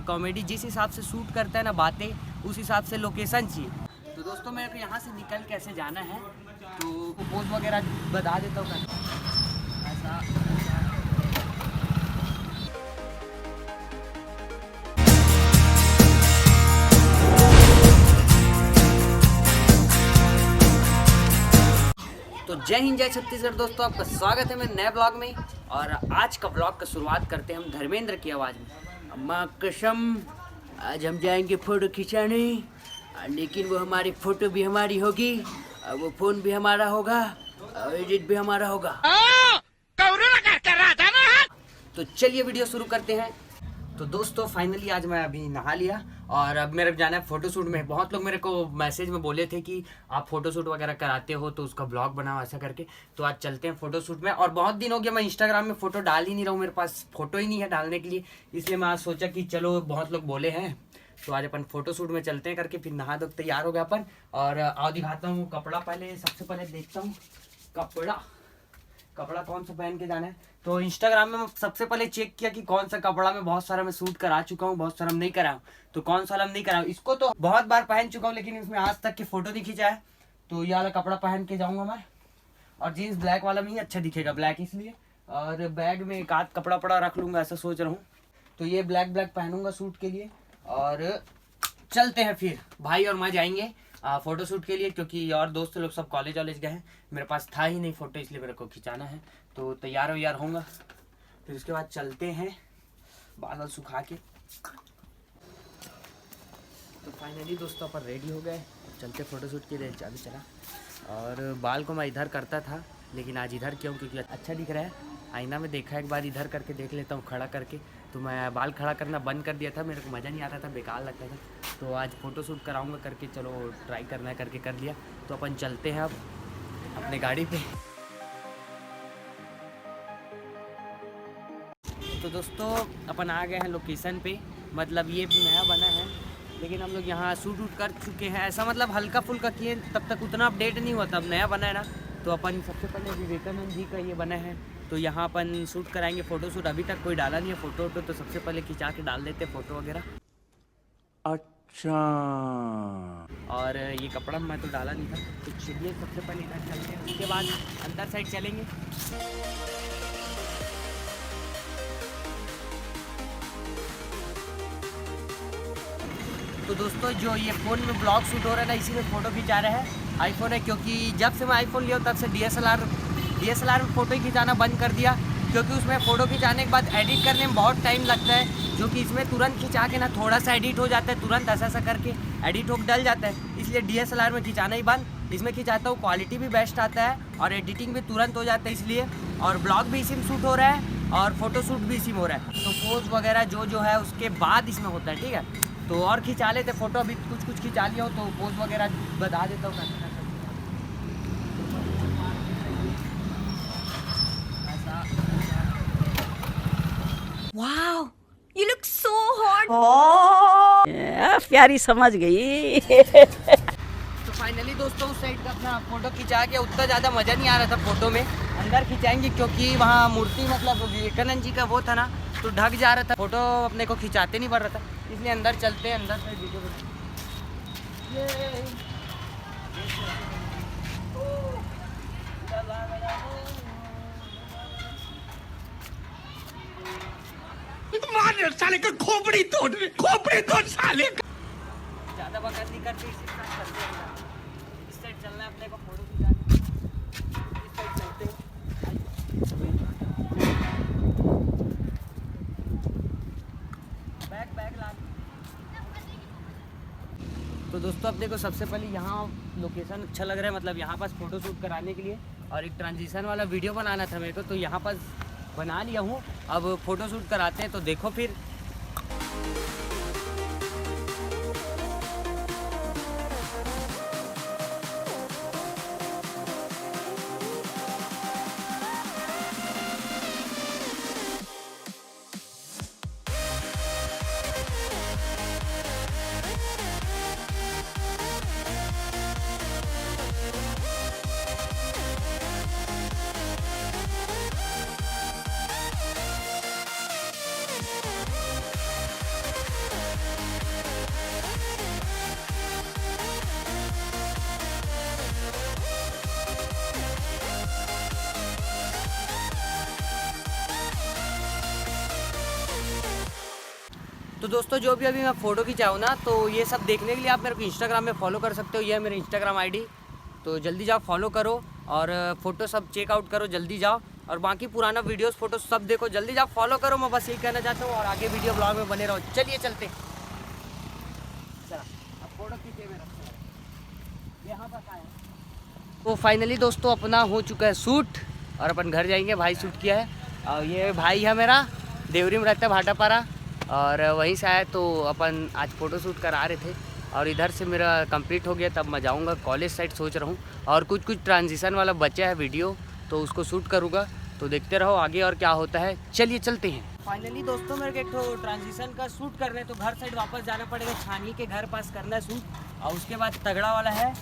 Comedy जिस हिसाब से शूट करता है ना, बातें उस हिसाब से लोकेशन चाहिए। तो दोस्तों मेरे को यहाँ से निकल के ऐसे जाना है, तो पोज वगैरह बता देता हूँ ऐसा। तो जय हिंद जय छत्तीसगढ़ दोस्तों, आपका स्वागत है मेरे नए ब्लॉग में। और आज का ब्लॉग का शुरुआत करते हैं हम धर्मेंद्र की आवाज़ में। अम्मा कसम, आज हम जाएंगे फ़ोटो खिंचाने, लेकिन वो हमारी फ़ोटो भी हमारी होगी, वो फ़ोन भी हमारा होगा और एडिट भी हमारा होगा। तो चलिए वीडियो शुरू करते हैं। तो दोस्तों फाइनली आज मैं अभी नहा लिया और अब मेरे जाना है फोटोशूट में। बहुत लोग मेरे को मैसेज में बोले थे कि आप फोटोशूट वगैरह कराते हो तो उसका ब्लॉग बनाओ ऐसा करके। तो आज चलते हैं फोटोशूट में। और बहुत दिन हो गया मैं इंस्टाग्राम में फ़ोटो डाल ही नहीं रहा हूँ, मेरे पास फ़ोटो ही नहीं है डालने के लिए। इसलिए मैं आज सोचा कि चलो बहुत लोग बोले हैं तो आज अपन फोटोशूट में चलते हैं करके। फिर नहा धो तैयार हो गया अपन और आओ दिखाता हूँ कपड़ा। पहले सबसे पहले देखता हूँ कपड़ा कौन सा पहन के जाना है। तो इंस्टाग्राम में सबसे पहले चेक किया कि कौन सा कपड़ा में बहुत सारा मैं शूट करा चुका हूँ, बहुत सारा नहीं करा। तो कौन सा वाला नहीं करा, इसको तो बहुत बार पहन चुका हूँ लेकिन इसमें आज तक की फोटो नहीं खींचा है। तो ये वाला कपड़ा पहन के जाऊंगा मैं। और जीन्स ब्लैक वाला में ही अच्छा दिखेगा, ब्लैक इसलिए। और बैग में एक आध कपड़ा पड़ा रख लूंगा ऐसा सोच रहा हूँ। तो ये ब्लैक पहनूंगा शूट के लिए। और चलते हैं फिर भाई और मैं जाएंगे फोटो शूट के लिए, क्योंकि और दोस्त लोग सब कॉलेज गए हैं। मेरे पास था ही नहीं फोटो, इसलिए मेरे को खिंचाना है। तो तैयार होऊंगा, फिर उसके बाद चलते हैं बादल सुखा के। तो फाइनली दोस्तों अपन रेडी हो गए, चलते फोटो शूट के लिए। चाबी चला। और बाल को मैं इधर करता था लेकिन आज इधर क्यों, क्योंकि अच्छा दिख रहा है। आईना में देखा एक बार, इधर करके देख लेता हूँ खड़ा करके। तो मैं बाल खड़ा करना बंद कर दिया था, मेरे को मज़ा नहीं आता था, बेकार लगता था। तो आज फ़ोटो शूट कराऊंगा करके, चलो ट्राई करना है करके कर लिया। तो अपन चलते हैं अब अपने गाड़ी पे। तो दोस्तों अपन आ गए हैं लोकेशन पे, मतलब ये नया बना है लेकिन हम लोग यहाँ शूट कर चुके हैं। ऐसा मतलब हल्का फुल्का किए, तब तक उतना अपडेट नहीं हुआ था, अब नया बना है ना। तो अपन सबसे पहले विवेकानंद जी का ये बना है, तो यहाँ अपन शूट कराएंगे फ़ोटो शूट। अभी तक कोई डाला नहीं है फ़ोटो तो सबसे पहले खिंचा के डाल देते फ़ोटो वगैरह। अच्छा। और ये कपड़ा मैं तो डाला नहीं था, तो चलिए सबसे पहले इधर चलते हैं, उसके बाद अंदर साइड चलेंगे। तो दोस्तों जो ये फ़ोन में ब्लॉग शूट हो रहा है ना, इसी में फ़ोटो खिंचा रहे हैं। आईफोन है, क्योंकि जब से मैं आईफोन लिया तब से डीएसएलआर में फ़ोटो खिंचाना बंद कर दिया, क्योंकि उसमें फ़ोटो खिंचाने के बाद एडिट करने में बहुत टाइम लगता है। जो कि इसमें तुरंत खिंचा के ना थोड़ा सा एडिट हो जाता है, तुरंत ऐसा करके एडिट हो डल जाता है। इसलिए डीएसएलआर में खिंचाना ही बंद। इसमें खिंचाता हूँ, क्वालिटी भी बेस्ट आता है और एडिटिंग भी तुरंत हो जाता है इसलिए। और ब्लॉग भी इसी में शूट हो रहा है और फ़ोटो शूट भी इसी में हो रहा है। तो पोज वगैरह जो है उसके बाद इसमें होता है, ठीक है। तो और खिंचा लेते फ़ोटो, अभी कुछ खिंचा लिया हो तो पोज वगैरह बता देता हूँ कैसे। Wow, you look so hot. प्यारी समझ गई। तो फाइनली दोस्तों उस साइड का अपना फ़ोटो खिंचा के, उतना ज़्यादा मज़ा नहीं आ रहा था फ़ोटो में। अंदर खिंचाएंगे क्योंकि वहाँ मूर्ति मतलब विवेकानंद जी का वो था ना, तो ढक जा रहा था, फ़ोटो अपने को खिंचाते नहीं पड़ रहा था, इसलिए अंदर चलते हैं। अंदर से वीडियो साले का खोपड़ी तोड़ साले का। ज़्यादा बकत नहीं करते, इसी के साथ चलते हैं। इस साइड चलना है अपने को फ़ोटो खिंचाने, इस साइड चलते हैं। बैग ला। तो दोस्तों अपने को सबसे पहले यहाँ लोकेशन अच्छा लग रहा है, मतलब यहाँ पास फ़ोटो शूट कराने के लिए। और एक ट्रांजिशन वाला वीडियो बनाना था मेरे को, तो यहाँ पास बना लिया हूँ। अब फ़ोटो शूट कराते हैं, तो देखो फिर। तो दोस्तों जो भी अभी मैं फ़ोटो खिंचाऊँ ना, तो ये सब देखने के लिए आप मेरे को इंस्टाग्राम में फॉलो कर सकते हो। ये है मेरे इंस्टाग्राम आईडी, तो जल्दी जाओ फॉलो करो और फ़ोटो सब चेकआउट करो, जल्दी जाओ। और बाकी पुराना वीडियोस फोटो सब देखो, जल्दी जाओ फॉलो करो। मैं बस यही कहना चाहता हूँ और आगे वीडियो ब्लॉग में बने रहो। चलिए चलते चला, अब फोटो खींचे मेरा यहाँ पर आए। तो फाइनली दोस्तों अपना हो चुका है शूट और अपन घर जाएंगे। भाई शूट किया है और ये भाई है मेरा, देवरी में रहता है भाटापारा, और वहीं से आया। तो अपन आज फ़ोटो शूट करा रहे थे और इधर से मेरा कंप्लीट हो गया। तब मैं जाऊँगा कॉलेज साइड सोच रहा हूँ, और कुछ ट्रांजिशन वाला बचा है वीडियो, तो उसको शूट करूँगा। तो देखते रहो आगे और क्या होता है। चलिए चलते हैं। फाइनली दोस्तों मेरे को एक तो ट्रांजिशन का शूट करना है, तो घर साइड वापस जाना पड़ेगा। छानी के घर पास करना है शूट, और उसके बाद तगड़ा वाला है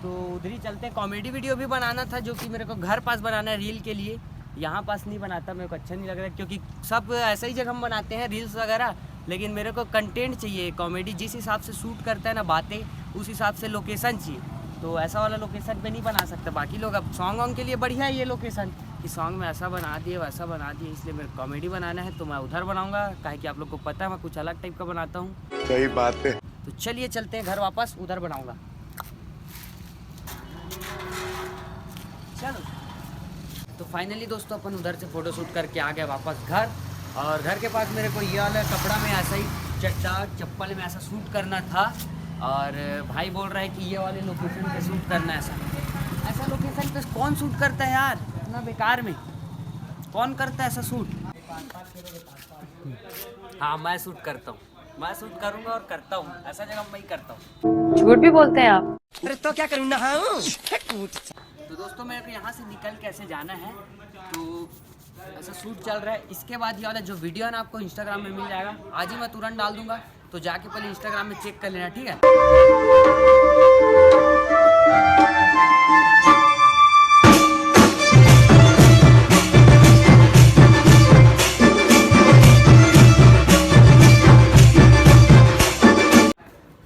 तो उधर ही चलते हैं। कॉमेडी वीडियो भी बनाना था जो कि मेरे को घर पास बनाना है रील के लिए। यहाँ पास नहीं बनाता, मेरे को अच्छा नहीं लग रहा, क्योंकि सब ऐसा ही जगह हम बनाते हैं रील्स वगैरह, लेकिन मेरे को कंटेंट चाहिए। कॉमेडी जिस हिसाब से शूट करता है ना बातें, उस हिसाब से लोकेशन चाहिए। तो ऐसा वाला लोकेशन पे नहीं बना सकता। बाकी लोग अब सॉन्ग वॉन्ग के लिए बढ़िया है ये लोकेशन, कि सॉन्ग में ऐसा बना दिए वैसा बना दिए, इसलिए मेरे कॉमेडी बनाना है तो मैं उधर बनाऊंगा। काहे कि आप लोग को पता है मैं कुछ अलग टाइप का बनाता हूँ। सही बात है। तो चलिए चलते हैं घर वापस, उधर बनाऊंगा। चलो तो फाइनली दोस्तों अपन उधर से फ़ोटो शूट करके आ गए वापस घर। और घर के पास मेरे को ये वाला कपड़ा में ऐसा ही चड्डा चप्पल में ऐसा शूट करना था, और भाई बोल रहा है कि ये वाले लोकेशन पे शूट करना है। ऐसा लोकेशन पे कौन शूट करता है यार, इतना बेकार में कौन करता है ऐसा शूट। हाँ मैं शूट करता हूँ, मैं शूट करूँगा और करता हूँ। ऐसा जगह मैं ही करता हूँ। झूठ भी बोलते हैं आप। अरे तो क्या करूँ ना। तो दोस्तों मेरे को यहाँ से निकल के ऐसे जाना है, तो ऐसा शूट चल रहा है। इसके बाद ये वाला जो वीडियो है ना आपको इंस्टाग्राम में मिल जाएगा, आज ही मैं तुरंत डाल दूंगा। तो जाके पहले इंस्टाग्राम में चेक कर लेना, ठीक है।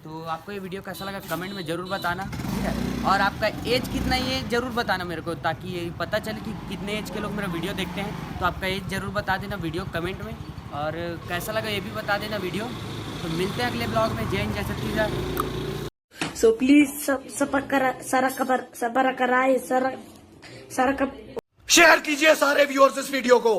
तो आपको ये वीडियो कैसा लगा कमेंट में ज़रूर बताना, ठीक है। और आपका एज कितना है ये ज़रूर बताना मेरे को, ताकि ये पता चले कि कितने एज के लोग मेरा वीडियो देखते हैं। तो आपका एज ज़रूर बता देना वीडियो कमेंट में, और कैसा लगा ये भी बता देना वीडियो। तो मिलते हैं अगले ब्लॉग में। जय हिंद, जय छत्तीसगढ़। So please सबर कराए शेयर कीजिए सारे व्यूअर्स इस वीडियो को।